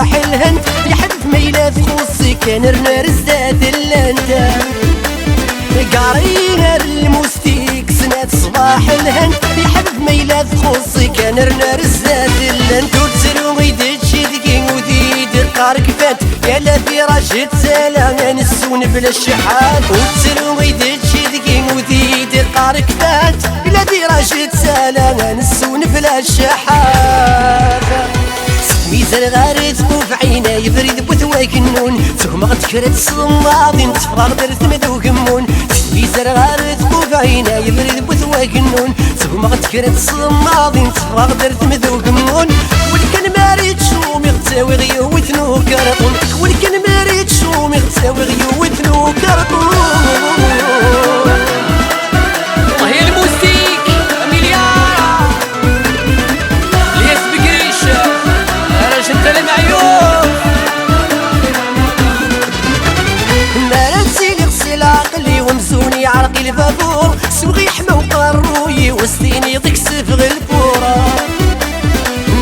صباح الهند يحب ميلاد خوصي كان رنار زاد اللاندا قارينا الموستيك سنات صباح الهند يحب ميلاد خوصي كان رنار زاد اللاندا وتسلو غيدت شدقين وذيد قارك فات يا لذي رجت سلام نسون بلا الشحات وتسلو غيدت شدقين وذيد قارك فات يا لذي رجت سلام نسون بلا الشحات ميزان غارت في عينا يبرد بثواك النون ثم غتكرت صماضي نتفغر درت مذو قمون ميزان غارت في عينا يبرد بثواك النون ثم غتكرت صماضي نتفغر درت مذو قمون ولكن ما ريت شو مغتاوي غيوت نو كرطون ولكن ما ريت شو مغتاوي غيوت نو كرطون عرقي الفافور سوغي حما وقروي وسطيني ضيك سفغ الفورة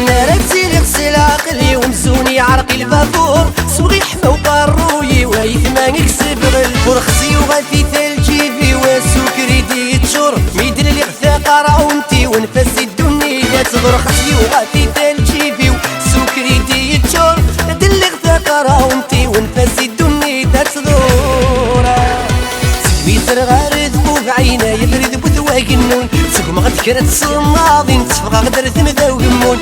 نارتي لي غسل عقلي ومزوني عرقي الفافور سوغي حما وقروي ويثما نكسفغ الفور خصي وغاثي ثلجي في وسكري ديتشور ميدن لي غثا قراونتي ونفسي الدنيا تضر خصي وغاثي ثلجي في وسكري ديتشور ميدن لي غثا قراونتي ونفسي الدنيا تضر ميزر غارد فوق عينا يبرد بثواك النون سوق ما غتكرت صماضي نتفغى غدرت مذا وقمون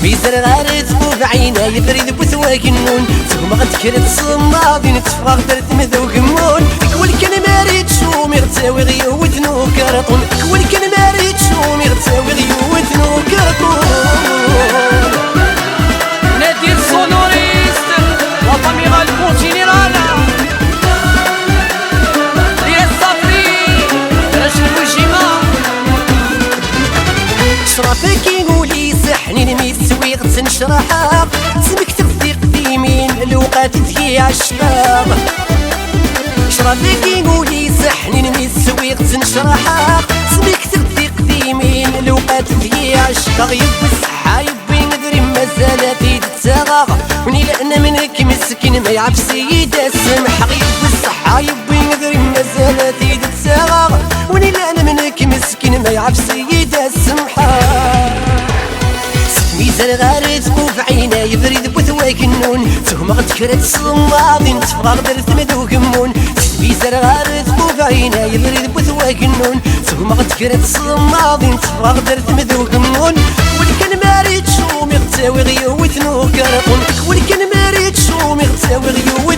ميزر غارد فوق عينا يبرد بثواك النون سوق ما غتكرت صماضي نتفغى غدرت مذا وقمون كول كان ماريت شو مغتاوي غيوت نو كرطون كول كان ماريت شو مغتاوي غيوت نو كرطون نادير سونوريست وطميغ البونجينيرالا شرفك يقولي صحني نميت سويق تنشرحها سمك تغذي قديمين الوقات تجي عالشباب شرفك يقولي صحني نميت سويق تنشرحها سمك تغذي قديمين الوقات تجي عالشباب يبي الصحة يبي ندري مازالاتي تتساغى وني لأنا منك مسكين ما يعرف سيدة السمح يبي الصحة يبي ندري مازالاتي تتساغى وني لأنا منك مسكين ما يعرف سيدة السمحة ميزان غارت في عينا يبرد بثواك النون ثم غتكرت صماضي نتفغى غدرت مذو قمون ميزان غارت في عينا يبرد بثواك النون ثم غتكرت صماضي نتفغى غدرت مذو قمون ولكن ما ريت شو مغتاوي غيوت نو كرطون ولكن ما ريت شو مغتاوي غيوت